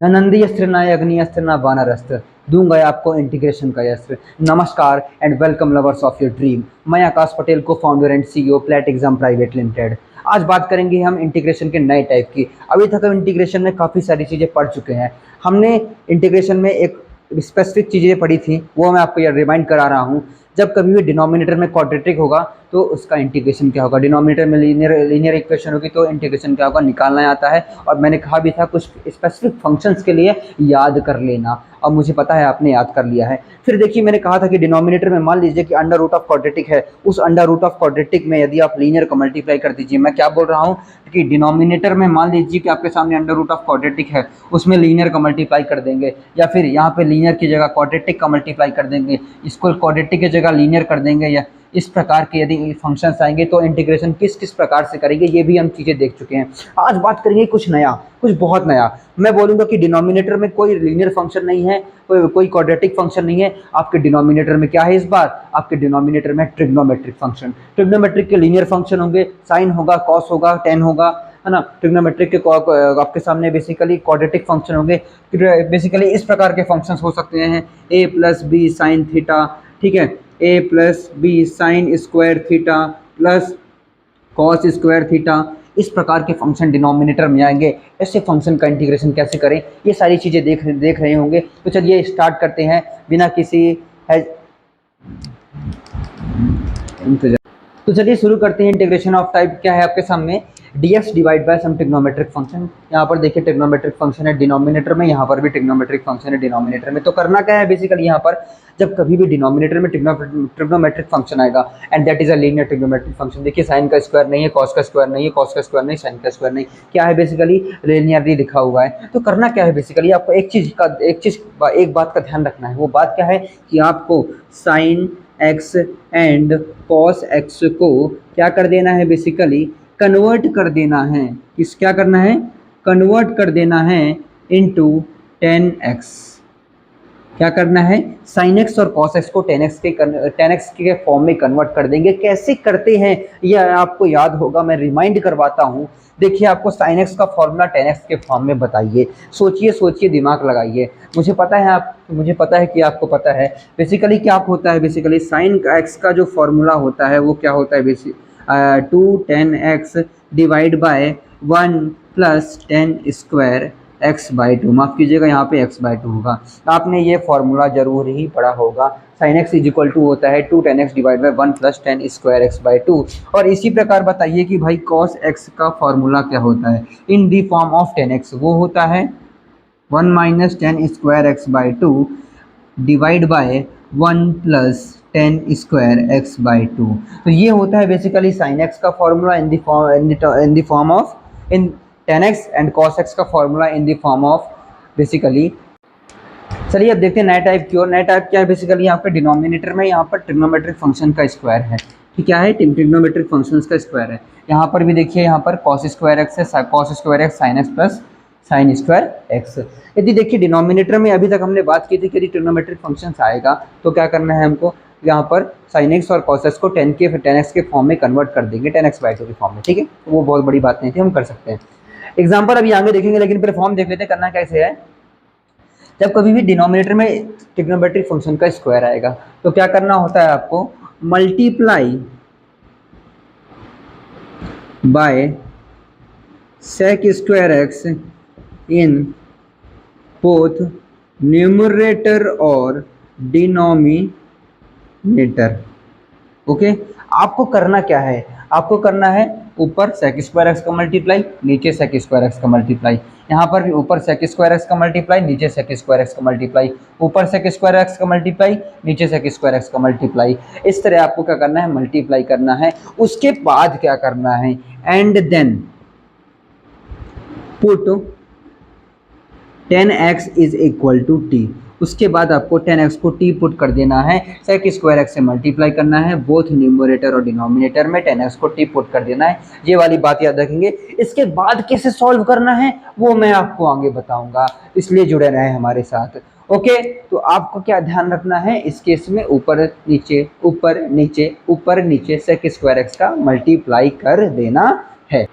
न नंदी अस्त्र न अग्नि अस्त्र न वानर अस्त्र, दूंगा आपको इंटीग्रेशन का अस्त्र। नमस्कार and welcome lovers of your dream. मैं आकाश पटेल को founder and CEO plate exam private limited. आज बात करेंगे हम इंटीग्रेशन के नए टाइप की। अभी तक हम इंटीग्रेशन में काफ़ी सारी चीज़ें पढ़ चुके हैं। हमने इंटीग्रेशन में एक स्पेसिफिक चीज़ें पढ़ी थी, वो मैं आपको रिमाइंड करा रहा हूँ। जब कभी भी डिनोमिनेटर में क्वाड्रेटिक होगा तो उसका इंटीग्रेशन क्या होगा, डिनोमिनेटर में लीनियर इक्वेशन होगी तो इंटीग्रेशन क्या होगा निकालना आता है। और मैंने कहा भी था कुछ स्पेसिफिक फंक्शंस के लिए याद कर लेना, अब मुझे पता है आपने याद कर लिया है। फिर देखिए मैंने कहा था कि डिनोमिनेटर में मान लीजिए कि अंडर रूट ऑफ क्वाड्रेटिक है, उस अंडर रूट ऑफ क्वाड्रेटिक में यदि आप लीनियर को मल्टीप्लाई कर दीजिए। मैं क्या बोल रहा हूँ कि डिनोमिनेटर में मान लीजिए कि आपके सामने अंडर रूट ऑफ क्वाड्रेटिक है, उसमें लीनियर का मल्टीप्लाई कर देंगे, या फिर यहाँ पे लीनियर की जगह क्वाड्रेटिक का मल्टीप्लाई कर देंगे, इसको क्वाड्रेटिक की जगह लीनियर कर देंगे, या इस प्रकार के यदि फंक्शंस आएंगे तो इंटीग्रेशन किस किस प्रकार से करेंगे ये भी हम चीज़ें देख चुके हैं। आज बात करेंगे कुछ नया, कुछ बहुत नया। मैं बोलूँगा कि डिनोमिनेटर में कोई लीनियर फंक्शन नहीं है, कोई क्वाड्रेटिक फंक्शन नहीं है। आपके डिनोमिनेटर में क्या है इस बार, आपके डिनोमिनेटर में ट्रिग्नोमेट्रिक फंक्शन। ट्रिग्नोमेट्रिक के लीनियर फंक्शन होंगे, साइन होगा, कॉस होगा, टेन होगा, है ना। ट्रिग्नोमेट्रिक के आपके सामने बेसिकली क्वाड्रेटिक फंक्शन होंगे। बेसिकली इस प्रकार के फंक्शंस हो सकते हैं, a plus B sine theta, ठीक है, a plus B sine square theta plus cos square theta. इस प्रकार के फंक्शन डिनोमिनेटर में आएंगे। ऐसे फंक्शन का इंटीग्रेशन कैसे करें ये सारी चीज़ें देख रहे होंगे। तो चलिए स्टार्ट करते हैं बिना किसी तो चलिए शुरू करते हैं। इंटीग्रेशन ऑफ टाइप क्या है आपके सामने, dx divide by some trigonometric function. यहाँ पर देखिए ट्रिग्नोमेट्रिक फंक्शन है डिनोमिनेटर में, यहाँ पर भी ट्रिग्नोमेट्रिक फंक्शन है डिनोमिनेटर में। तो करना क्या है बेसिकली, यहाँ पर जब कभी भी डिनोमिनेटर में ट्रिग्नोमेट्रिक फंक्शन आएगा and that is a linear trigonometric function. देखिए साइन का स्क्वायर नहीं है, कॉस का स्क्वायर नहीं है, कॉस का स्क्वायर नहीं, साइन का स्क्वायर नहीं, क्या है बेसिकली लीनियरली लिखा हुआ है। तो करना क्या है बेसिकली, आपको एक बात का ध्यान रखना है। वो बात क्या है कि आपको sine x and cos x को क्या कर देना है, बेसिकली कन्वर्ट कर देना है। क्या करना है, कन्वर्ट कर देना है इनटू 10x। क्या करना है, साइन एक्स और कॉस एक्स को 10x के फॉर्म में कन्वर्ट कर देंगे। कैसे करते हैं यह आपको याद होगा, मैं रिमाइंड करवाता हूँ। देखिए आपको साइन एक्स का फॉर्मूला 10x के फॉर्म में बताइए, सोचिए दिमाग लगाइए। मुझे पता है कि आपको पता है बेसिकली क्या होता है। बेसिकली साइन एक्स का जो फॉर्मूला होता है वो क्या होता है, 2 10x divide by 1 plus 10 square x by 2। माफ़ कीजिएगा यहाँ पे x बाई 2 होगा। आपने ये फॉर्मूला जरूर ही पढ़ा होगा। Sine X is equal to होता है 2 10x divide by 1 plus 10 square x by 2। और इसी प्रकार बताइए कि भाई cos x का फॉर्मूला क्या होता है इन दी फॉर्म ऑफ 10x, वो होता है 1 minus 10 square x by 2 divide by 1 plus 10 square x by 2। तो ये होता है बेसिकली साइन एक्स का formula in the form of 10x and cos x का formula in the form of basically. चलिए अब देखते हैं नया टाइप की ओर। नया टाइप क्या है बेसिकली, यहाँ पे डिनोमिनेटर में यहाँ पर ट्रिग्नोमेट्रिक फंक्शन का स्क्वायर है। ठीक क्या है, ट्रिग्नोमेट्रिक फंक्शंस का स्क्वायर है। यहाँ पर भी देखिए यहाँ पर cos स्क्वायर एक्स है, cos square x sine x plus sign square x. यदि देखिए डिनोमिनेटर में अभी तक हमने बात की थी कि यदि ट्रिग्नोमेट्रिक फंक्शंस आएगा तो क्या करना है हमको, यहाँ पर साइन एक्स और cos एक्स को 10x के फॉर्म में कन्वर्ट कर देंगे 10x बाई 2 के फॉर्म में। ठीक है, तो वो बहुत बड़ी बात नहीं थी, हम कर सकते हैं। एग्जाम्पल अभी आगे देखेंगे, लेकिन पहले फॉर्म देख लेते हैं करना कैसे है। जब कभी भी डिनोमिनेटर में ट्रिग्नोमेट्रिक फंक्शन का स्क्वायर आएगा तो क्या करना होता है आपको, multiply by sec square X in both numerator और डिनोमिनेटर। ओके, आपको करना क्या है, आपको करना है ऊपर सेक स्क्वायर एक्स का मल्टीप्लाई, नीचे सेक स्क्वायर एक्स का मल्टीप्लाई। यहाँ पर भी ऊपर सेक स्क्वायर एक्स का मल्टीप्लाई, नीचे सेक स्क्वायर एक्स का मल्टीप्लाई, ऊपर सेक स्क्वायर एक्स का मल्टीप्लाई, नीचे सेक स्क्वायर एक्स का मल्टीप्लाई। इस तरह आपको क्या करना है, मल्टीप्लाई करना है। उसके बाद क्या करना है, and then put 10x is equal to T. उसके बाद आपको 10x को t पुट कर देना है, सेक स्क्वायर एक्स से मल्टीप्लाई करना है, बोथ न्यूमरेटर और डिनोमिनेटर में 10x को t पुट कर देना है। ये वाली बात याद रखेंगे। इसके बाद कैसे सॉल्व करना है वो मैं आपको आगे बताऊंगा, इसलिए जुड़े रहें हमारे साथ। ओके, तो आपको क्या ध्यान रखना है इस केस में, ऊपर नीचे ऊपर नीचे ऊपर नीचे सेक स्क्वायर एक्स का मल्टीप्लाई कर देना है।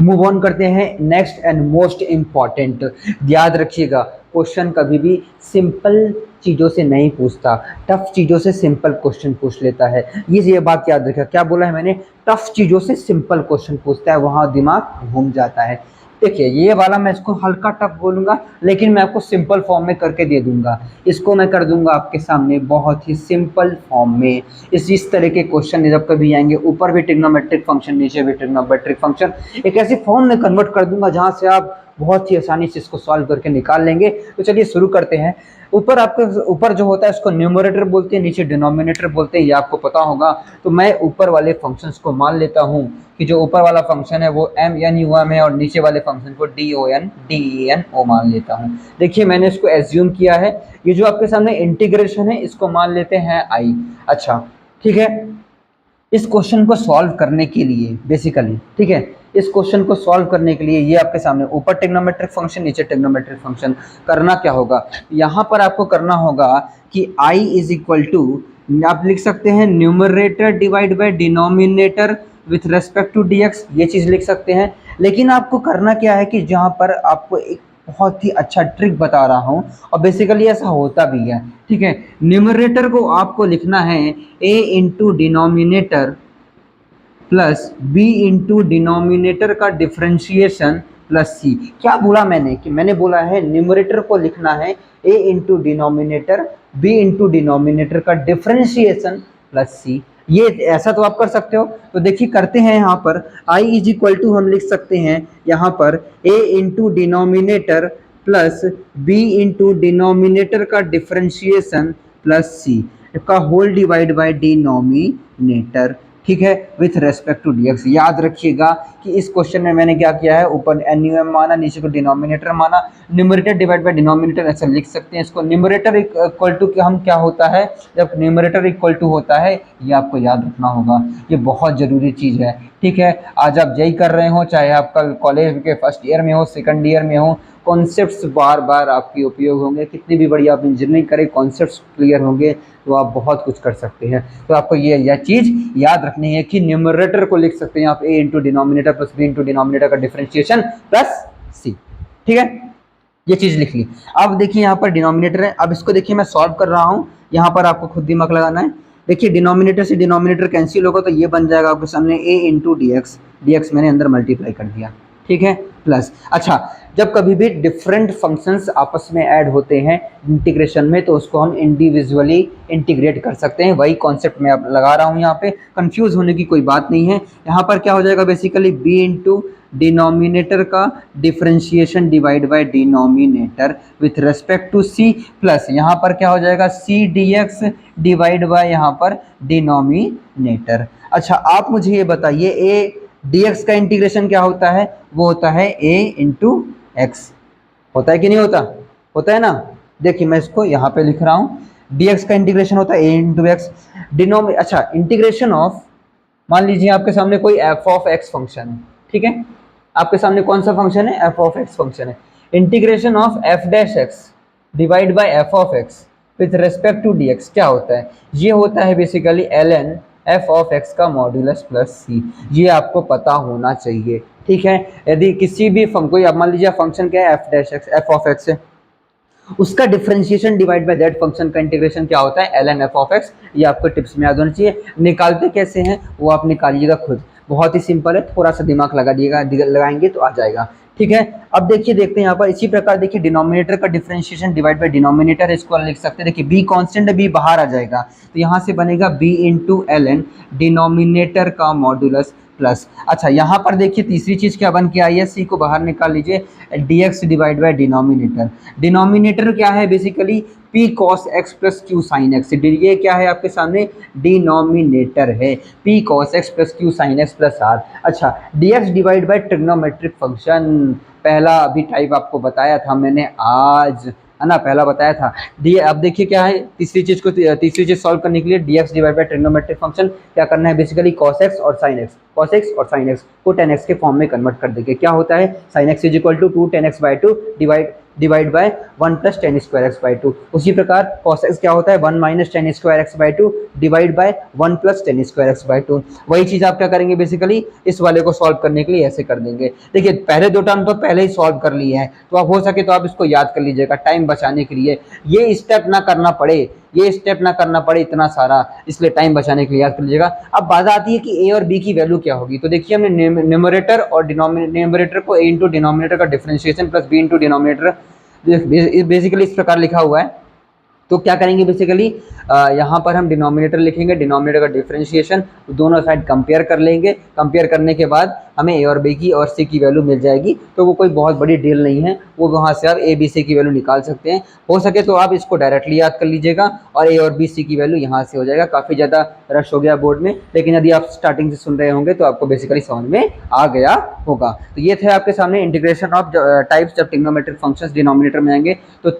मूव ऑन करते हैं नेक्स्ट एंड मोस्ट इम्पॉर्टेंट। याद रखिएगा, क्वेश्चन कभी भी सिंपल चीज़ों से नहीं पूछता, टफ चीज़ों से सिंपल क्वेश्चन पूछ लेता है। ये बात याद रखिएगा। क्या बोला है मैंने? टफ चीज़ों से सिंपल क्वेश्चन पूछता है, वहाँ दिमाग घूम जाता है। देखिए ये वाला मैं इसको हल्का टफ बोलूँगा, लेकिन मैं आपको सिंपल फॉर्म में करके दे दूंगा। इसको मैं कर दूंगा आपके सामने बहुत ही सिंपल फॉर्म में। इस तरह के क्वेश्चन जब कभी आएंगे, ऊपर भी ट्रिग्नोमेट्रिक फंक्शन, नीचे भी ट्रिग्नोमेट्रिक फंक्शन, एक ऐसी फॉर्म में कन्वर्ट कर दूंगा जहां से आप बहुत ही आसानी से इसको सॉल्व करके निकाल लेंगे। तो चलिए शुरू करते हैं। ऊपर जो होता है उसको न्यूमरेटर बोलते हैं, नीचे डिनोमिनेटर बोलते हैं, ये आपको पता होगा। तो मैं ऊपर वाले फंक्शंस को मान लेता हूँ कि जो ऊपर वाला फंक्शन है वो MNUM है, और नीचे वाले फंक्शन को DON मान लेता हूँ। देखिए मैंने इसको एज्यूम किया है। ये जो आपके सामने इंटीग्रेशन है इसको मान लेते हैं I। अच्छा ठीक है, इस क्वेश्चन को सॉल्व करने के लिए बेसिकली, ठीक है, इस क्वेश्चन को सॉल्व करने के लिए ये आपके सामने ऊपर ट्रिग्नोमेट्रिक फंक्शन, नीचे ट्रिग्नोमेट्रिक फंक्शन। करना क्या होगा, यहाँ पर आपको करना होगा कि I इज इक्वल टू, आप लिख सकते हैं numerator divide by denominator with respect to dx, ये चीज़ लिख सकते हैं। लेकिन आपको करना क्या है कि जहाँ पर आपको एक बहुत ही अच्छा ट्रिक बता रहा हूँ, और बेसिकली ऐसा होता भी है, ठीक है। न्यूमरेटर को आपको लिखना है a into denominator plus b into denominator का डिफ्रेंशिएशन प्लस c। क्या बोला मैंने कि मैंने बोला है न्यूमरेटर को लिखना है a into denominator, b into denominator का डिफ्रेंशिएशन प्लस c। ये ऐसा तो आप कर सकते हो। तो देखिए करते हैं, यहाँ पर I इज इक्वल टू हम लिख सकते हैं यहाँ पर a into denominator plus b into denominator का डिफ्रेंशिएशन प्लस c का होल डिवाइड बाय डिनोमिनेटर, ठीक है, विथ रेस्पेक्ट टू dx। याद रखिएगा कि इस क्वेश्चन में मैंने क्या किया है, ऊपर NUM माना, नीचे को डिनोमिनेटर माना। न्यूमरेटर डिवाइड बाय डिनोमिनेटर ऐसा लिख सकते हैं इसको। न्यूमरेटर इक्वल टू हम क्या होता है, जब न्यूमरेटर इक्वल टू होता है, ये आपको याद रखना होगा, ये बहुत ज़रूरी चीज़ है, ठीक है। आज आप JEE कर रहे हो, चाहे आप कल कॉलेज के फर्स्ट ईयर में हो, सेकंड ईयर में हो, कॉन्सेप्ट्स बार बार आपके उपयोग होंगे। कितनी भी बड़ी आप इंजीनियरिंग करें, कॉन्सेप्ट्स क्लियर होंगे तो आप बहुत कुछ कर सकते हैं। तो आपको यह चीज़ याद रखनी है कि न्यूमरेटर को लिख सकते हैं आप a into denominator plus b into denominator का डिफरेंशिएशन प्लस c, ठीक है, ये चीज़ लिख ली। अब देखिए यहाँ पर डिनोमिनेटर है, अब इसको देखिए मैं सॉल्व कर रहा हूँ, यहाँ पर आपको खुद दिमाग लगाना है। देखिए डिनोमिनेटर से डिनोमिनेटर कैंसिल होगा तो ये बन जाएगा आपके सामने a इंटू dx मैंने अंदर मल्टीप्लाई कर दिया, ठीक है, प्लस। अच्छा, जब कभी भी डिफरेंट फंक्शंस आपस में ऐड होते हैं इंटीग्रेशन में तो उसको हम इंडिविजुअली इंटीग्रेट कर सकते हैं। वही कॉन्सेप्ट मैं अब लगा रहा हूँ, यहाँ पे कंफ्यूज होने की कोई बात नहीं है। यहाँ पर क्या हो जाएगा बेसिकली b इंटू डिनोमिनेटर का differentiation divide by denominator with respect to c, plus यहाँ पर क्या हो जाएगा c dx डिवाइड बाय यहाँ पर डिनोमिनेटर। अच्छा, आप मुझे ये बताइए a dx का इंटीग्रेशन क्या होता है, वो होता है a इंटू x, होता है कि नहीं होता, होता है ना। देखिए मैं इसको यहाँ पे लिख रहा हूँ, dx का इंटीग्रेशन होता है a इंटू एक्स। अच्छा, इंटीग्रेशन ऑफ, मान लीजिए आपके सामने कोई f ऑफ x फंक्शन है, ठीक है, आपके सामने कौन सा फंक्शन है, f ऑफ x फंक्शन है। Integration of f dash x divide by f of x with respect to dx क्या होता है, ये होता है basically ln f of x का मॉड्यूलस प्लस c। ये आपको पता होना चाहिए, ठीक है। यदि किसी भी कोई, अब मान लीजिए फंक्शन क्या है f dash x, f of x है, उसका differentiation divide by that function का इंटीग्रेशन क्या होता है, ln f ऑफ x। ये आपको टिप्स में याद होना चाहिए। निकालते कैसे हैं वो आप निकालिएगा खुद, बहुत ही सिंपल है, थोड़ा सा दिमाग लगाएंगे तो आ जाएगा, ठीक है। अब देखते हैं यहाँ पर इसी प्रकार देखिए डिनोमिनेटर का डिफरेंशिएशन डिवाइड बाय डिनोमिनेटर, इसको लिख सकते हैं। देखिए b कांस्टेंट है, b बाहर आ जाएगा तो यहाँ से बनेगा b इंटू ln डिनोमिनेटर का मॉड्यूलस प्लस। अच्छा, यहाँ पर देखिए तीसरी चीज़ क्या बन के आई है, c को बाहर निकाल लीजिए, dx divide by denominator. Denominator क्या है basically p cos x plus q sin x। ये क्या है आपके सामने, डिनोमिनेटर है p cos x plus q sin x plus r। अच्छा, dx divide bye trigonometric function, पहला अभी टाइप आपको बताया था मैंने आज, है ना, पहला बताया था। अब देखिए क्या है, तीसरी चीज सॉल्व करने के लिए dx divide bye trigonometric function क्या करना है बेसिकली cos x और sin x, cos x और sin x को tan x के फॉर्म में कन्वर्ट कर देंगे। क्या होता है, sin x is equal to 2 tan x by 2 divide divide by 1 plus tan square X by two. उसी प्रकार cos x क्या होता है 1 minus tan square X by two divide by 1 plus tan square X by two. वही चीज़ आप क्या करेंगे बेसिकली इस वाले को सॉल्व करने के लिए ऐसे कर देंगे। देखिए पहले दो टर्म तो पहले ही सॉल्व कर लिए हैं, तो आप हो सके तो आप इसको याद कर लीजिएगा टाइम बचाने के लिए, ये स्टेप ना करना पड़े, ये स्टेप ना करना पड़े इतना सारा, इसलिए टाइम बचाने के लिए याद कर लीजिएगा। अब बात आती है कि ए और बी की वैल्यू क्या होगी। तो देखिए हमने न्यूमरेटर और न्यूमरेटर को ए इंटू डिनोमिनेटर का differentiation plus B into denominator basically इस प्रकार लिखा हुआ है। तो क्या करेंगे बेसिकली यहाँ पर हम डिनोमिनेटर लिखेंगे, डिनोमिनेटर का डिफरेंशिएशन, दोनों साइड कंपेयर कर लेंगे। कंपेयर करने के बाद हमें ए और बी की और सी की वैल्यू मिल जाएगी। तो वो कोई बहुत बड़ी डील नहीं है, वो वहाँ से आप ए बी सी की वैल्यू निकाल सकते हैं। हो सके तो आप इसको डायरेक्टली याद कर लीजिएगा और ए और बी सी की वैल्यू यहाँ से हो जाएगा। काफ़ी ज़्यादा रश हो गया बोर्ड में, लेकिन यदि आप स्टार्टिंग से सुन रहे होंगे तो आपको बेसिकली समझ में आ गया होगा। तो ये थे आपके सामने इंटीग्रेशन ऑफ टाइप्स जब ट्रिग्नोमेट्रिक फंक्शंस डिनोमिनेटर में आएंगे। तो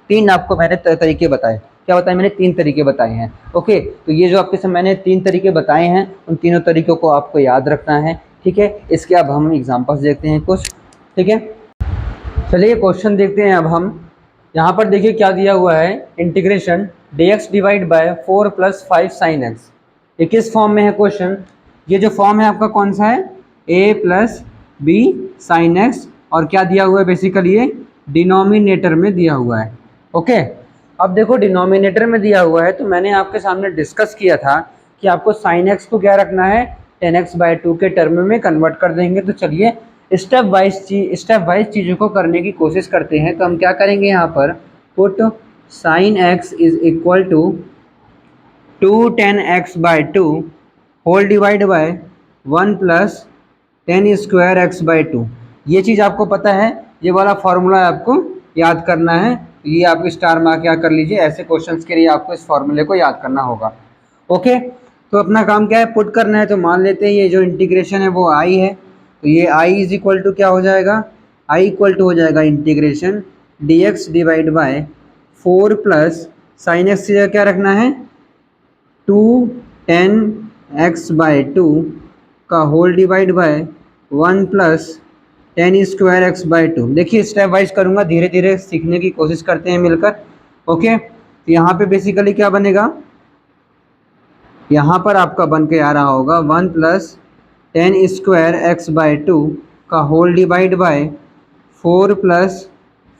तीन आपको मैंने तरीके बताए। क्या बताए मैंने? 3 तरीके बताए हैं। ओके, तो ये जो आपके मैंने 3 तरीके बताए हैं, उन तीनों तरीकों को आपको याद रखना है। ठीक है, इसके अब हम एग्जांपल्स देखते हैं कुछ। ठीक है, चलिए क्वेश्चन देखते हैं अब हम। यहाँ पर देखिए क्या दिया हुआ है, integration dx divide by 4 plus 5 sine x. ये किस फॉर्म में है क्वेश्चन? ये जो फॉर्म है आपका कौन सा है? a plus B sine X, और क्या दिया हुआ है बेसिकली ये डिनोमिनेटर में दिया हुआ है। ओके, अब देखो डिनोमिनेटर में दिया हुआ है तो मैंने आपके सामने डिस्कस किया था कि आपको साइन एक्स को क्या रखना है, 10x/2 के टर्म में कन्वर्ट कर देंगे। तो चलिए स्टेप वाइज चीज़ों को करने की कोशिश करते हैं। तो हम क्या करेंगे यहाँ पर, put sine X is equal to 10x/2 whole divide by 1 plus 10 square x/2। ये चीज़ आपको पता है, ये वाला फॉर्मूला आपको याद करना है। ये आप स्टार मार्क क्या कर लीजिए, ऐसे क्वेश्चंस के लिए आपको इस फॉर्मूले को याद करना होगा। ओके, तो अपना काम क्या है, पुट करना है। तो मान लेते हैं ये जो इंटीग्रेशन है वो आई है, तो ये आई इज इक्वल टू क्या हो जाएगा, आई इक्वल टू हो जाएगा integration dx divide by 4 plus sine X क्या रखना है 10x/2 का whole divide by 1 plus 10 square x/2। देखिए स्टेप वाइज करूँगा, धीरे धीरे सीखने की कोशिश करते हैं मिलकर। ओके, तो यहाँ पे बेसिकली क्या बनेगा, यहाँ पर आपका बन के आ रहा होगा 1 प्लस 10 स्क्वायर x/2 का whole divide by 4 plus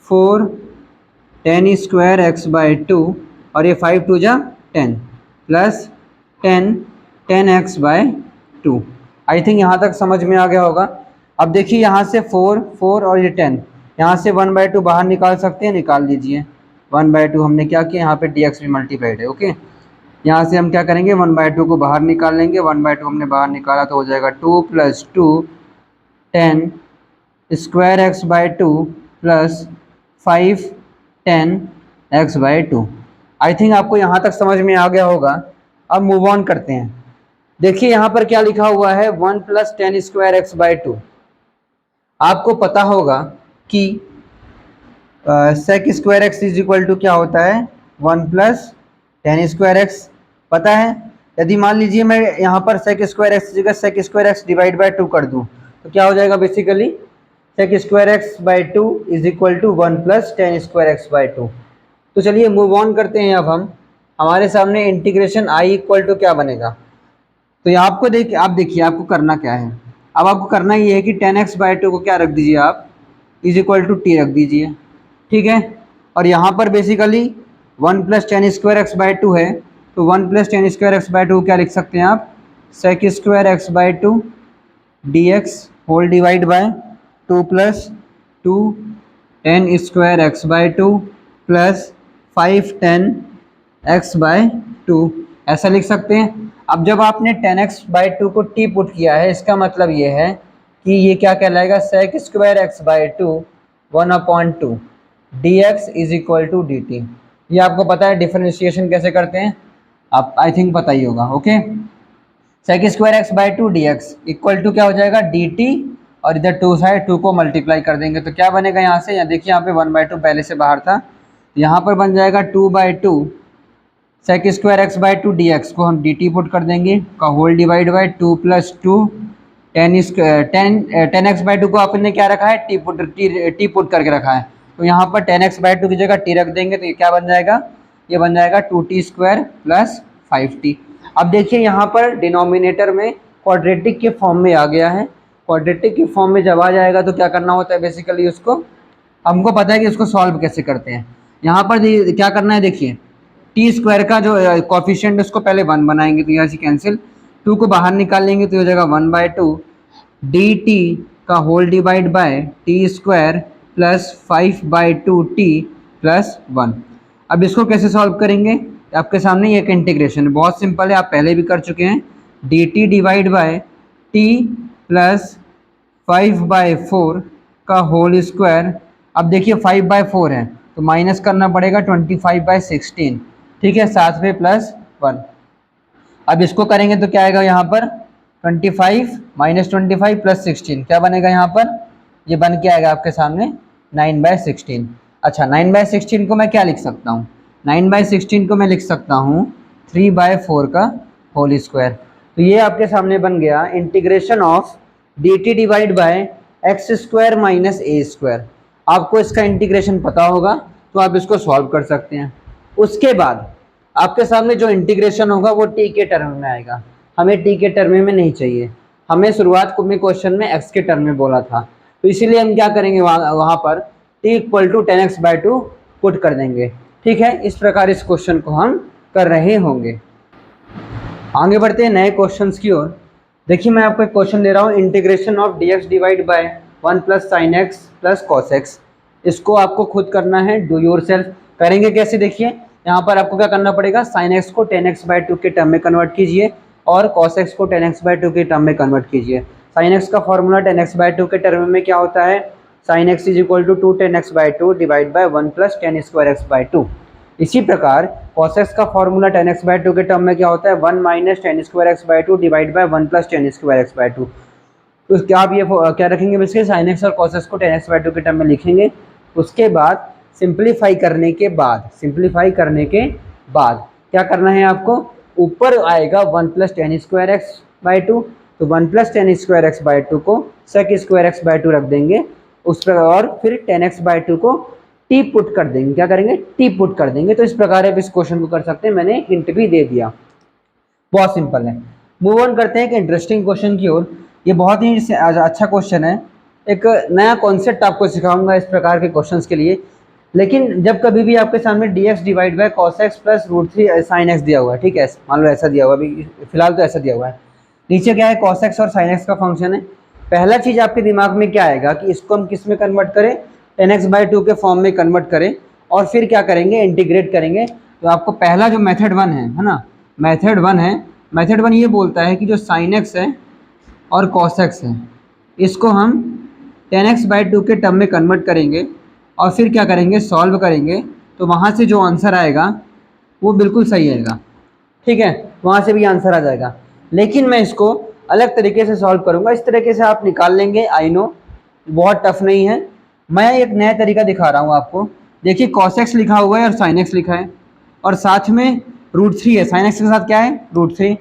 4 10 square x/2, और ये 5 2 जा 10 प्लस 10x/2। आई थिंक यहाँ तक समझ में आ गया होगा। अब देखिए यहाँ से 4 और ये 10, यहाँ से 1/2 बाहर निकाल सकते हैं, निकाल दीजिए। 1/2 हमने क्या किया, यहाँ पे dx भी मल्टीप्लाइड है। ओके, यहाँ से हम क्या करेंगे 1/2 को बाहर निकाल लेंगे। 1/2 हमने बाहर निकाला तो हो जाएगा 2 + 2 10 square x/2 plus 5 10 x/2। I think आपको यहाँ तक समझ में आ गया होगा। अब मूव ऑन करते हैं। देखिए यहाँ पर क्या लिखा हुआ है 1 प्लस 10 स्क्वायर x/2। आपको पता होगा कि sec square x is equal to क्या होता है 1 प्लस 10 स्क्वायर एक्स, पता है। यदि मान लीजिए मैं यहाँ पर सेक स्क्वायर एक्स की जगह sec square x divide by 2 कर दूँ तो क्या हो जाएगा basically sec square x/2 is equal to 1 plus 10 square x/2। तो चलिए मूव ऑन करते हैं। अब हम हमारे सामने इंटीग्रेशन आई इक्वल टू क्या बनेगा। तो ये आपको आप देखिए आपको करना क्या है। अब आपको करना ये है कि 10x/2 को क्या रख दीजिए आप इज इक्वल टू t रख दीजिए। ठीक है, और यहाँ पर बेसिकली 1 प्लस 10 स्क्वायर x/2 है, तो 1 प्लस 10 स्क्वायर x/2 क्या लिख सकते हैं आप, sec square x/2 dx whole divide by 2 plus 2 10 square x/2 plus 5 10 x/2 ऐसा लिख सकते हैं। अब जब आपने 10x/2 को t पुट किया है, इसका मतलब ये है कि ये क्या कहलाएगा sec square x/2 1/2 dx is equal to dt। ये आपको पता है डिफरेंशिएशन कैसे करते हैं, आप आई थिंक पता ही होगा। Okay, sec square x/2 dx equal to क्या हो जाएगा dt, और इधर 2 साइड 2 को मल्टीप्लाई कर देंगे तो क्या बनेगा यहाँ से, यहाँ देखिए यहाँ पे 1/2 पहले से बाहर था, यहाँ पर बन जाएगा 2/2 सेक स्क्वायर x/2 dx को हम dt पुट कर देंगे का होल डिवाइड बाय 2 + 2 10x/2 को आपने क्या रखा है टी पुट करके रखा है, तो यहाँ पर 10x/2 की जगह t रख देंगे तो ये क्या बन जाएगा, ये बन जाएगा 2t² प्लस 5t। अब देखिए यहाँ पर डिनोमिनेटर में क्वाड्रेटिक के फॉर्म में आ गया है। क्वाड्रेटिक के फॉर्म में जब आ जाएगा तो क्या करना होता है, बेसिकली उसको हमको पता है कि उसको सॉल्व कैसे करते हैं। यहाँ पर क्या करना है, देखिए t² का जो कॉफिशिएंट उसको पहले 1 बनाएंगे तो यहाँ से कैंसिल, 2 को बाहर निकाल लेंगे तो हो जाएगा 1/2 dt का whole divide by t² plus 5/2t plus 1। अब इसको कैसे सॉल्व करेंगे, आपके सामने ये एक इंटीग्रेशन बहुत सिंपल है, आप पहले भी कर चुके हैं। dt divide by t plus 5/4 का होल स्क्वायर। अब देखिए 5/4 है तो माइनस करना पड़ेगा 25/16, ठीक है, साथ में प्लस 1। अब इसको करेंगे तो क्या आएगा यहाँ पर 25 माइनस 25 प्लस 16 क्या बनेगा यहाँ पर, ये बन के आएगा आपके सामने 9/16। अच्छा 9/16 को मैं क्या लिख सकता हूँ, 9/16 को मैं लिख सकता हूँ 3/4 का होल स्क्वायर। तो ये आपके सामने बन गया integration of dt divide by x² minus a²। आपको इसका इंटीग्रेशन पता होगा तो आप इसको सॉल्व कर सकते हैं। उसके बाद आपके सामने जो इंटीग्रेशन होगा वो t के टर्म में आएगा। हमें t के टर्म में नहीं चाहिए, हमें शुरुआत में क्वेश्चन में x के टर्म में बोला था, तो इसीलिए हम क्या करेंगे वहाँ पर t = 10x/2 पुट कर देंगे। ठीक है, इस प्रकार इस क्वेश्चन को हम कर रहे होंगे। आगे बढ़ते हैं नए क्वेश्चंस की ओर। देखिए मैं आपको एक क्वेश्चन दे रहा हूँ, integration of dx divide by 1 + sin x + cos x। इसको आपको खुद करना है, डू योरसेल्फ। करेंगे कैसे, देखिए यहाँ पर आपको क्या करना पड़ेगा, sin x को 10x/2 के टर्म में कन्वर्ट कीजिए और cos x को 10x/2 के टर्म में कन्वर्ट कीजिए। sin x का फॉर्मूला 10x/2 के टर्म में क्या होता है, sin x = 2 10x/2 divide by 1 + tan² x/2। इसी प्रकार cos x का फॉर्मूला 10x/2 के टर्म में क्या होता है, 1 - tan² x/2 divide by 1 + tan² x/2। तो क्या आप ये क्या रखेंगे, बेसिकली sin x और cos x को 10x/2 के टर्म में लिखेंगे। उसके बाद सिंप्लीफाई करने के बाद क्या करना है आपको, ऊपर आएगा 1 + tan² x/2, तो 1 + tan² x/2 को sec² x/2 रख देंगे उस पर, और फिर tan x/2 को t पुट कर देंगे। क्या करेंगे, t पुट कर देंगे। तो इस प्रकार आप इस क्वेश्चन को कर सकते हैं, मैंने हिंट भी दे दिया, बहुत सिंपल है। मूव ऑन करते हैं एक इंटरेस्टिंग क्वेश्चन की ओर। ये बहुत ही अच्छा क्वेश्चन है, एक नया कॉन्सेप्ट आपको सिखाऊंगा इस प्रकार के क्वेश्चंस के लिए। लेकिन जब कभी भी आपके सामने dx divide bye cos x plus √3 sin x दिया हुआ है, ठीक है, मान लो ऐसा दिया हुआ है, अभी फिलहाल तो ऐसा दिया हुआ है, नीचे क्या है cos x और sin x का फंक्शन है। पहला चीज़ आपके दिमाग में क्या आएगा कि इसको हम किस में कन्वर्ट करें, 10x/2 के फॉर्म में कन्वर्ट करें और फिर क्या करेंगे, इंटीग्रेट करेंगे। तो आपको पहला जो मेथड 1 है ना, मेथड 1 ये बोलता है कि जो sin x है और cos x है इसको हम 10x/2 के टर्म में कन्वर्ट करेंगे और फिर क्या करेंगे, सॉल्व करेंगे। तो वहाँ से जो आंसर आएगा वो बिल्कुल सही आएगा, ठीक है, वहाँ से भी आंसर आ जाएगा। लेकिन मैं इसको अलग तरीके से सॉल्व करूँगा, इस तरीके से आप निकाल लेंगे, आई नो बहुत टफ नहीं है। मैं एक नया तरीका दिखा रहा हूँ आपको। देखिए cos x लिखा हुआ है और sin x लिखा है और साथ में √3 है, sin x के साथ क्या है, √3,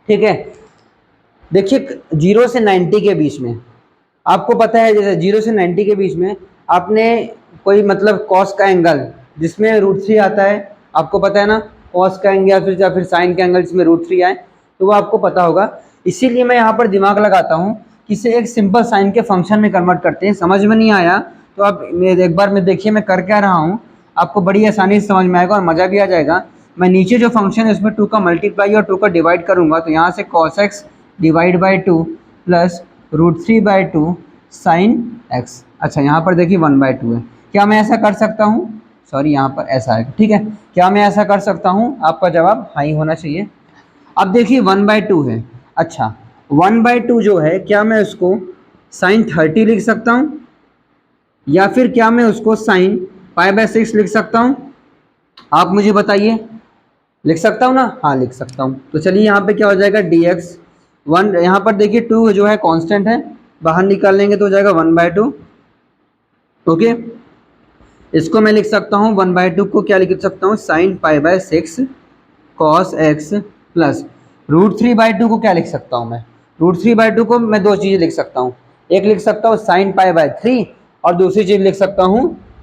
ठीक है। देखिए 0 से 90 के बीच में आपको पता है, जैसे 0 से 90 के बीच में आपने कोई मतलब cos का एंगल जिसमें √3 आता है, आपको पता है ना, cos का एंगल या फिर sin का एंगल जिसमें √3 आए, तो वो आपको पता होगा। इसीलिए मैं यहाँ पर दिमाग लगाता हूँ कि इसे एक सिंपल साइन के फंक्शन में कन्वर्ट करते हैं। समझ में नहीं आया तो आप एक बार में देखिए मैं कर क्या रहा हूँ, आपको बड़ी आसानी से समझ में आएगा और मज़ा भी आ जाएगा। मैं नीचे जो फंक्शन है उसमें 2 का मल्टीप्लाई और 2 का डिवाइड करूँगा, तो यहाँ से cos x divide by 2 plus √3/2 sin x। अच्छा यहाँ पर देखिए 1/2 है, क्या मैं ऐसा कर सकता हूँ, सॉरी यहाँ पर ऐसा है, ठीक है, क्या मैं ऐसा कर सकता हूँ, आपका जवाब हाई होना चाहिए। अब देखिए 1/2 है, अच्छा 1/2 जो है, क्या मैं उसको sin 30 लिख सकता हूँ या फिर क्या मैं उसको sin π/6 लिख सकता हूँ, आप मुझे बताइए। लिख सकता हूँ ना, हाँ लिख सकता हूँ। तो चलिए यहाँ पे क्या हो जाएगा, dx 1, यहाँ पर देखिए 2 जो है कांस्टेंट है, बाहर निकाल लेंगे तो हो जाएगा 1/2, ओके। इसको मैं लिख सकता हूँ 1/2 को क्या लिख सकता हूँ, sin π/6 cos x प्लस √3/2 को क्या लिख सकता हूँ मैं, √3/2 को मैं 2 चीज़ें लिख सकता हूँ, एक लिख सकता हूँ sin π/3 और दूसरी चीज़ लिख सकता हूँ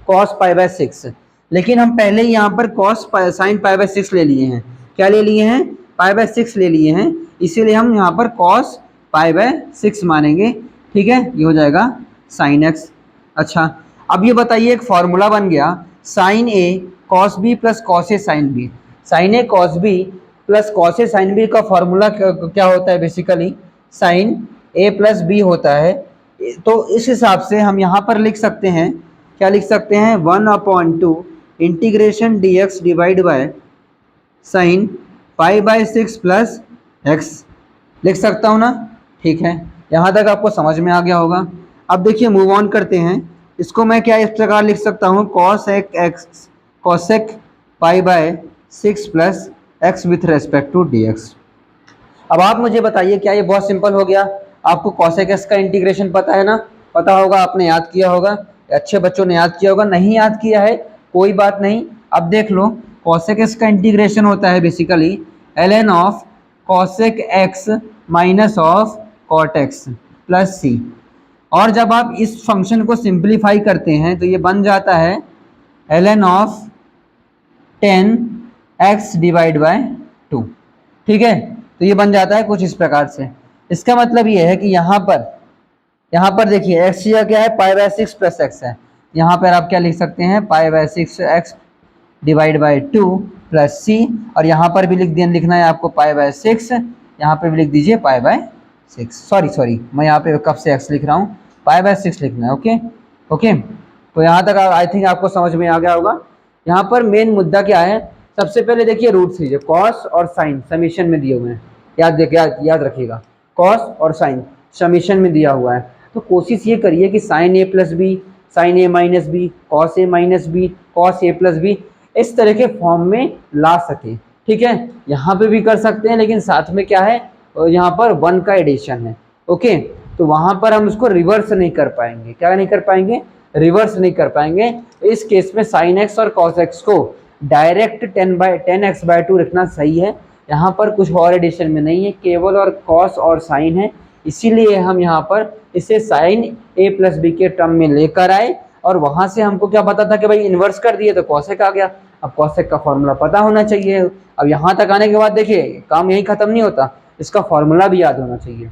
कॉस पाई बाय 6, लेकिन हम पहले ही यहाँ पर कॉस साइन पाई बाय 6 ले लिए हैं। क्या ले लिए हैं? पाई बाय 6 ले लिए हैं, इसीलिए हम यहाँ पर कॉस पाई बाय 6 मानेंगे। ठीक है, ये हो जाएगा साइन एक्स। अच्छा, अब ये बताइए, एक फॉर्मूला बन गया sign A cos B plus cos A sine B. Sign A cos B plus cos A sine B का फॉर्मूला क्या होता है? बेसिकली साइन ए प्लस बी होता है। तो इस हिसाब से हम यहाँ पर लिख सकते हैं, क्या लिख सकते हैं? 1/2 integration D x divide by sine pi by 6 plus x लिख सकता हूँ ना। ठीक है, यहाँ तक आपको समझ में आ गया होगा। अब देखिए मूव ऑन करते हैं। इसको मैं क्या इस प्रकार लिख सकता हूँ? Cosec pi by 6 plus x with respect to d x. अब आप मुझे बताइए, क्या ये बहुत सिंपल हो गया? आपको कॉसेक एक्स का इंटीग्रेशन पता है ना? पता होगा, आपने याद किया होगा, अच्छे बच्चों ने याद किया होगा। नहीं याद किया है कोई बात नहीं, अब देख लो। कॉसेक एक्स का इंटीग्रेशन होता है basically ln of cosec x minus of cot x plus C. और जब आप इस फंक्शन को सिंप्लीफाई करते हैं तो ये बन जाता है ln of 10x divide by 2। ठीक है, तो ये बन जाता है कुछ इस प्रकार से। इसका मतलब ये है कि यहाँ पर देखिए x क्या है? पाई बाय 6 प्लस एक्स है। यहाँ पर आप क्या लिख सकते हैं? Pi by 6x divide by 2 plus C. और यहाँ पर भी लिखना है आपको पाई बाय 6, यहाँ पर भी लिख दीजिए पाई बाय 6। सॉरी मैं यहाँ पे कब से x लिख रहा हूँ, पाई बाय 6 लिखना है। ओके, तो यहाँ तक आई थिंक आपको समझ में आ गया होगा। यहाँ पर मेन मुद्दा क्या है? सबसे पहले देखिए रूट्स लीजिए, कॉस और साइन समीशन में दिए हुए हैं। याद रखिएगा, कॉस और साइन समीशन में दिया हुआ है। तो कोशिश ये करिए कि sign A plus B, sign A minus B, cos A minus B, cos A plus B, इस तरह के फॉर्म में ला सके। ठीक है, यहाँ पे भी कर सकते हैं, लेकिन साथ में क्या है? यहाँ पर 1 का एडिशन है। ओके, तो वहाँ पर हम उसको रिवर्स नहीं कर पाएंगे। क्या नहीं कर पाएंगे? रिवर्स नहीं कर पाएंगे। इस केस में साइन एक्स और कॉस एक्स को डायरेक्ट 10x/2 रखना सही है। यहाँ पर कुछ और एडिशन में नहीं है, केवल और कॉस और साइन है। इसीलिए हम यहाँ पर इसे साइन ए प्लस बी के टर्म में लेकर आए, और वहाँ से हमको क्या पता था कि भाई इन्वर्स कर दिए तो कॉसेक आ गया। अब कॉसेक का फॉर्मूला पता होना चाहिए। अब यहाँ तक आने के बाद देखिए काम यही खत्म नहीं होता, इसका फॉर्मूला भी याद होना चाहिए।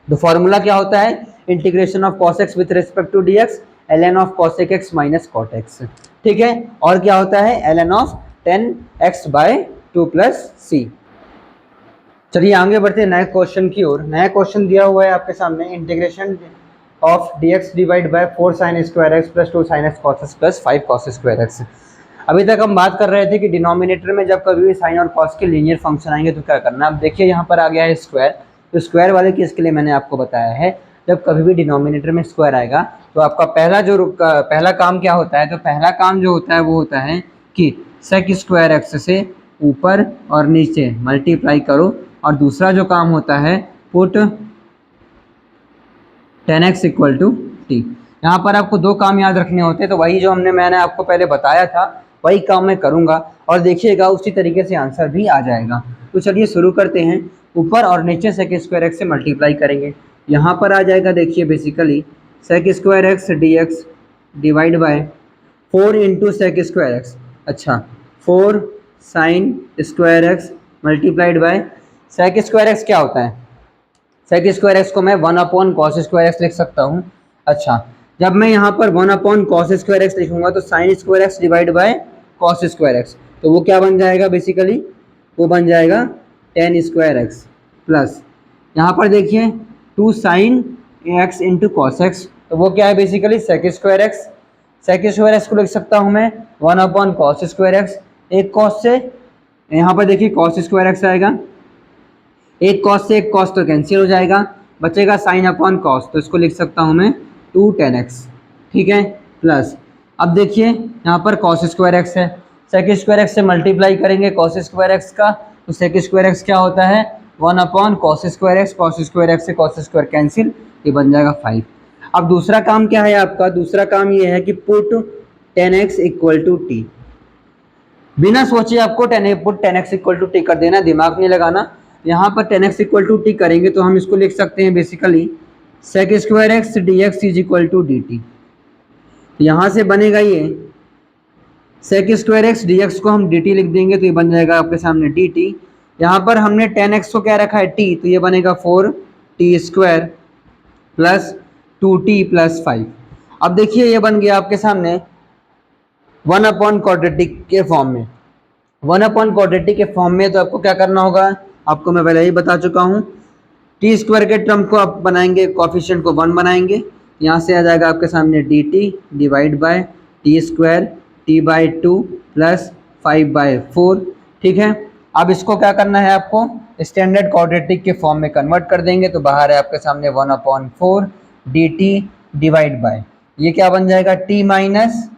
तो फॉर्मूला क्या होता है? Integration of cos x with respect to d x ln of cosec x minus cot x. ठीक है, और क्या होता है? ln of 10x/2 plus c. चलिए आगे बढ़ते हैं नए क्वेश्चन की ओर। नया क्वेश्चन दिया हुआ है आपके सामने, integration of dx divide by 4 sin square x plus 2 sin x cos x plus 5 cos square x. अभी तक हम बात कर रहे थे कि डिनोमिनेटर में जब कभी भी साइन और कॉस के लीनियर फंक्शन आएंगे तो क्या करना है। अब देखिए यहाँ पर आ गया है स्क्वायर, तो स्क्वायर वाले केस के लिए मैंने आपको बताया है, जब कभी भी डिनोमिनेटर में स्क्वायर आएगा तो आपका पहला काम क्या होता है? तो पहला काम जो होता है वो होता है कि सेक स्क्वायर एक्स से ऊपर और नीचे मल्टीप्लाई करो, और दूसरा जो काम होता है put 10x equal to T. यहाँ पर आपको 2 काम याद रखने होते हैं, तो वही जो मैंने आपको पहले बताया था वही काम मैं करूँगा, और देखिएगा उसी तरीके से आंसर भी आ जाएगा। तो चलिए शुरू करते हैं। ऊपर और नीचे सेक स्क्वायर एक्स से मल्टीप्लाई करेंगे। यहाँ पर आ जाएगा देखिए basically sec square x d x divide by 4 into sec square x. अच्छा, 4 sine square x multiplied by sec square x क्या होता है? सेक स्क्वायर एक्स को मैं 1/cos स्क्वायर एक्स लिख सकता हूँ। अच्छा, जब मैं यहाँ पर 1/cos स्क्वायर एक्स लिखूँगा तो sign square x divide by cos square x, तो वो क्या बन जाएगा? बेसिकली वो बन जाएगा 10 स्क्वायर एक्स प्लस यहाँ पर देखिए 2 sine x into cos x, तो वो क्या है? Basically sec square x. Sec square x को लिख सकता हूँ मैं 1/cos स्क्वायर एक्स। एक कॉस से यहाँ पर देखिए कॉस स्क्वायर एक्स आएगा, एक कॉस से एक कॉस तो कैंसिल हो जाएगा, बचेगा साइन अपॉन कॉस, तो इसको लिख सकता हूँ मैं 2 10x। ठीक है, प्लस अब देखिए यहाँ पर कॉस स्क्वायर एक्स है, सेक स्क्वायर एक्स से मल्टीप्लाई करेंगे कॉस स्क्वायर एक्स का, तो सेक स्क्वायर एक्स क्या होता है? 1/cos square x. Cos square x से कॉस स्क्वायर कैंसिल, ये बन जाएगा 5। अब दूसरा काम क्या है आपका? दूसरा काम ये है कि put 10x equal to T. बिना सोचे आपको put 10x equal to T कर देना, दिमाग नहीं लगाना। यहाँ पर 10x इक्वल टू टी करेंगे तो हम इसको लिख सकते हैं basically sec square x d x is equal to d t. यहाँ से बनेगा ये sec square x d x को हम डी टी लिख देंगे तो ये बन जाएगा आपके सामने डी टी। यहाँ पर हमने टेन एक्स को क्या रखा है टी, तो ये बनेगा 4t² प्लस 2t+5। अब देखिए ये बन गया आपके सामने 1/क्वाड्रेटिक के फॉर्म में। 1/क्वाड्रेटिक के फॉर्म में तो आपको क्या करना होगा, आपको मैं पहले ही बता चुका हूँ। टी स्क्वायर के टर्म को आप बनाएंगे, कॉफिशिएंट को 1 बनाएंगे, यहाँ से आ जाएगा आपके सामने D T divide by T square t/2 plus 5/4। ठीक है, अब इसको क्या करना है, आपको स्टैंडर्ड क्वाड्रेटिक के फॉर्म में कन्वर्ट कर देंगे तो बाहर है आपके सामने 1/4 dt डिवाइड बाय ये क्या बन जाएगा t माइनस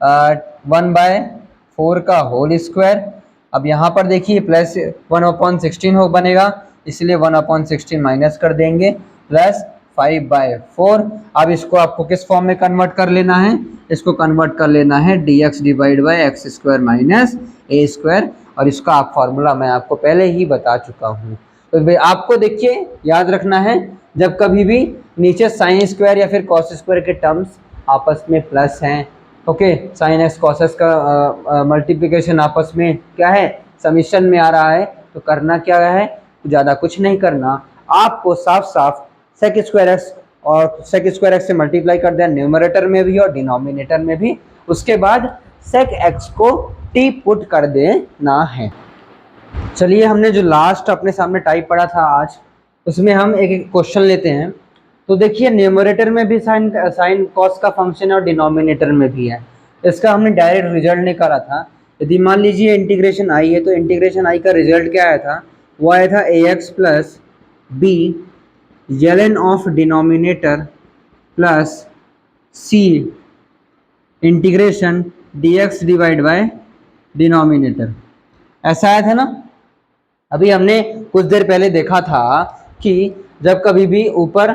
1/4 का होल स्क्वायर। अब यहाँ पर देखिए प्लस 1/16 हो बनेगा, इसलिए 1/16 माइनस कर देंगे प्लस 5/4। अब इसको आपको किस फॉर्म में कन्वर्ट कर लेना है, इसको कन्वर्ट कर लेना है dx divide by x square minus A square, और इसका आप फॉर्मूला मैं आपको पहले ही बता चुका हूँ। तो आपको देखिए याद रखना है, जब कभी भी नीचे साइन स्क्वायर या फिर कॉस स्क्वायर के टर्म्स आपस में प्लस हैं, okay, sign x cos x का मल्टीप्लिकेशन आपस में क्या है समीशन में आ रहा है, तो करना क्या है, ज़्यादा कुछ नहीं करना, आपको साफ साफ सेक स्क्वायर एक्स और सेक स्क्वायर एक्स से मल्टीप्लाई कर दिया न्यूमरेटर में भी और डिनोमिनेटर में भी, उसके बाद सेक एक्स को टी पुट कर देना है। चलिए हमने जो लास्ट अपने सामने टाइप पढ़ा था आज, उसमें हम एक एक क्वेश्चन लेते हैं। तो देखिए न्यूमरेटर में भी साइन कॉस का फंक्शन है और डिनोमिनेटर में भी है, इसका हमने डायरेक्ट रिजल्ट निकाला था। यदि मान लीजिए इंटीग्रेशन आई है तो इंटीग्रेशन आई का रिजल्ट क्या आया था, वो आया था ax plus b ln of denominator plus c integration dx divide by denominator, ऐसा आया था ना। अभी हमने कुछ देर पहले देखा था कि जब कभी भी ऊपर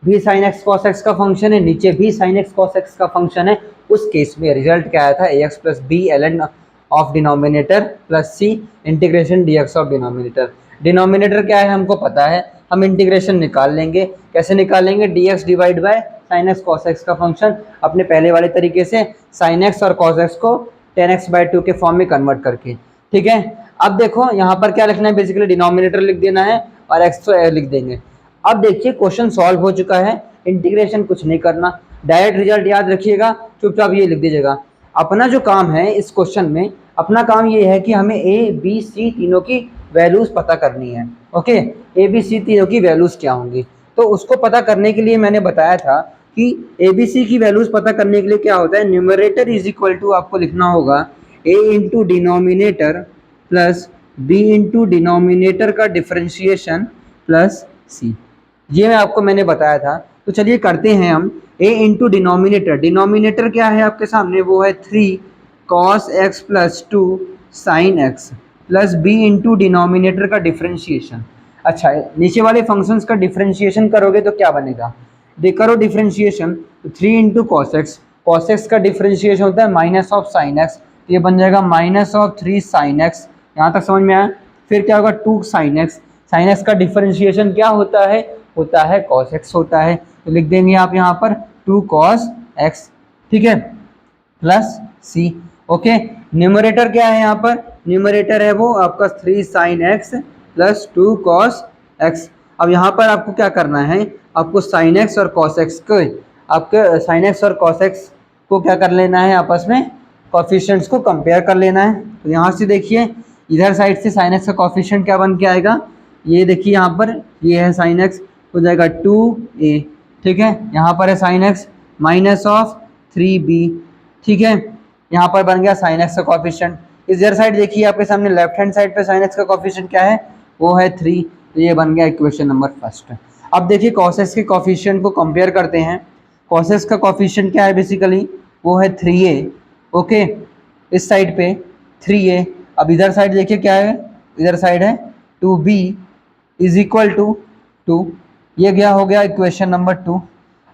भी साइन एक्स कॉस एक्स का फंक्शन है, नीचे भी साइन एक्स कॉस एक्स का फंक्शन है, उस केस में रिजल्ट क्या आया था, ax plus b ln of denominator plus c integration dx of denominator. Denominator क्या है हमको पता है, हम इंटीग्रेशन निकाल लेंगे। कैसे निकालेंगे, dx divide by sine x cos x का फंक्शन अपने पहले वाले तरीके से साइन एक्स और कॉस एक्स को tan x/2 के फॉर्म में कन्वर्ट करके। ठीक है, अब देखो यहाँ पर क्या लिखना है, बेसिकली डिनोमिनेटर लिख देना है और एक्स तो लिख देंगे। अब देखिए क्वेश्चन सॉल्व हो चुका है, इंटीग्रेशन कुछ नहीं करना, डायरेक्ट रिजल्ट याद रखिएगा, चुपचाप ये लिख दीजिएगा। अपना जो काम है इस क्वेश्चन में, अपना काम ये है कि हमें ए बी सी तीनों की वैल्यूज पता करनी है। ओके, ए बी सी तीनों की वैल्यूज क्या होंगी, तो उसको पता करने के लिए मैंने बताया था कि ए बी सी की वैल्यूज पता करने के लिए क्या होता है, न्यूमरेटर इज इक्वल टू आपको लिखना होगा A into denominator plus B into denominator का डिफ्रेंशिएशन प्लस सी, ये मैंने बताया था। तो चलिए करते हैं हम, a इंटू डिनोमिनेटर, डिनोमिनेटर क्या है आपके सामने, वो है 3 cos x plus 2 sin x plus b into denominator का डिफ्रेंशिएशन। अच्छा, नीचे वाले फंक्शंस का डिफ्रेंशिएशन करोगे तो क्या बनेगा, करो डिफ्रेंशिएशन, तो 3 इंटू कॉस एक्स का डिफ्रेंशिएशन होता है माइनस ऑफ साइन एक्स, ये बन जाएगा माइनस ऑफ 3 sin x, यहाँ तक समझ में आया। फिर क्या होगा 2 sin x का डिफ्रेंशिएशन क्या होता है cos x होता है, तो लिख देंगे आप यहाँ पर 2 cos x, ठीक है, प्लस c। ओके, न्यूमरेटर क्या है यहाँ पर, न्यूमरेटर है वो आपका 3 sin x plus 2 cos x। अब यहाँ पर आपको क्या करना है, आपको sin x और cos x को, आपके sin x और cos x को क्या कर लेना है, आपस में कॉफिशिएंट्स को कंपेयर कर लेना है। तो यहाँ से देखिए इधर साइड से sin x का कॉफिशिएंट क्या बन के आएगा, ये देखिए यहाँ पर ये है sin x, हो जाएगा 2a, ठीक है, यहाँ पर है sin x minus of 3b, ठीक है, यहाँ पर बन गया sin x का कॉफिशिएंट। इधर साइड देखिए आपके सामने लेफ्ट हैंड साइड पे sin x का कॉफिशिएंट क्या है, वो है 3, तो ये बन गया इक्वेशन नंबर फर्स्ट। अब देखिए cos x के कॉफिशिएंट को कंपेयर करते हैं। cos x का कॉफिशिएंट क्या है, बेसिकली वो है 3a, ओके, इस साइड पे 3a। अब इधर साइड देखिए क्या है, इधर साइड है 2b इज इक्वल टू 2, ये क्या हो गया इक्वेशन नंबर 2।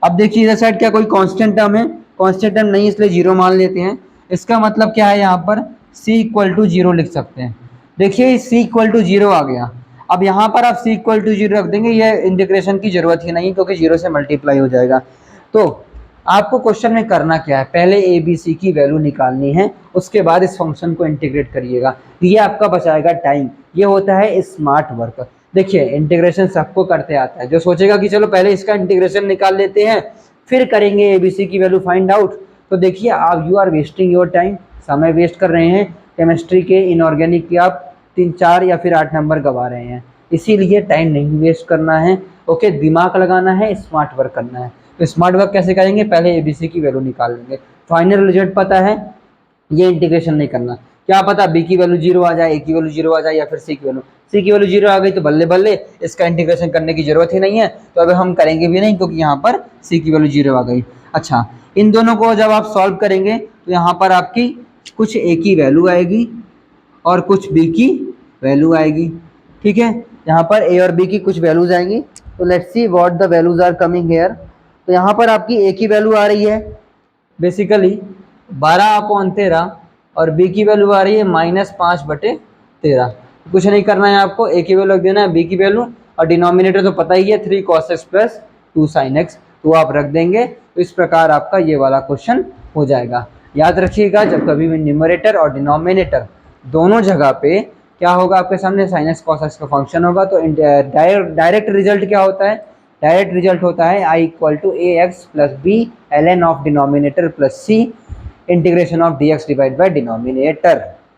अब देखिए इधर साइड क्या कोई कांस्टेंट टर्म है, कांस्टेंट टर्म नहीं, इसलिए 0 मान लेते हैं। इसका मतलब क्या है, यहाँ पर c इक्वल टू 0 लिख सकते हैं। देखिए c इक्वल टू 0 आ गया। अब यहाँ पर आप c इक्वल टू 0 रख देंगे, ये इंटीग्रेशन की जरूरत ही नहीं क्योंकि 0 से मल्टीप्लाई हो जाएगा। तो आपको क्वेश्चन में करना क्या है, पहले ए बी सी की वैल्यू निकालनी है, उसके बाद इस फंक्शन को इंटीग्रेट करिएगा, ये आपका बचाएगा टाइम। ये होता है स्मार्ट वर्क। देखिए इंटीग्रेशन सबको करते आता है, जो सोचेगा कि चलो पहले इसका इंटीग्रेशन निकाल लेते हैं फिर करेंगे ए बी सी की वैल्यू फाइंड आउट, तो देखिए आप you are wasting your time, समय वेस्ट कर रहे हैं। केमिस्ट्री के इनऑर्गेनिक के आप 3, 4 या फिर 8 नंबर गवा रहे हैं, इसीलिए टाइम नहीं वेस्ट करना है। ओके, दिमाग लगाना है, स्मार्ट वर्क करना है। तो स्मार्ट वर्क कैसे करेंगे, पहले एबीसी की वैल्यू निकाल लेंगे, फाइनल रिजल्ट पता है, ये इंटीग्रेशन नहीं करना। क्या पता बी की वैल्यू 0 आ जाए, ए की वैल्यू 0 आ जाए, या फिर सी की वैल्यू 0 आ गई तो बल्ले बल्ले, इसका इंटीग्रेशन करने की जरूरत ही नहीं है, तो अब हम करेंगे भी नहीं क्योंकि यहाँ पर सी की वैल्यू 0 आ गई। अच्छा, इन दोनों को जब आप सॉल्व करेंगे तो यहाँ पर आपकी कुछ ए की वैल्यू आएगी और कुछ बी की वैल्यू आएगी। ठीक है, यहाँ पर ए और बी की कुछ वैल्यूज आएंगी, तो let's see what the values are coming here. तो यहाँ पर आपकी ए की वैल्यू आ रही है बेसिकली 12/13 और बी की वैल्यू आ रही है -5/13। कुछ नहीं करना है आपको, ए की वैल्यू रख देना है, बी की वैल्यू, और डिनोमिनेटर तो पता ही है 3 cos x + 2 sin x, तो आप रख देंगे। तो इस प्रकार आपका ये वाला क्वेश्चन हो जाएगा। याद रखिएगा, जब कभी भी न्यूमरेटर और डिनोमिनेटर दोनों जगह पे क्या होगा, आपके सामने sin x cos x का फंक्शन होगा, तो डायरेक्ट रिजल्ट क्या होता है, डायरेक्ट रिजल्ट होता है I = ax + b ln of denominator + c integration of dx divide by denominator.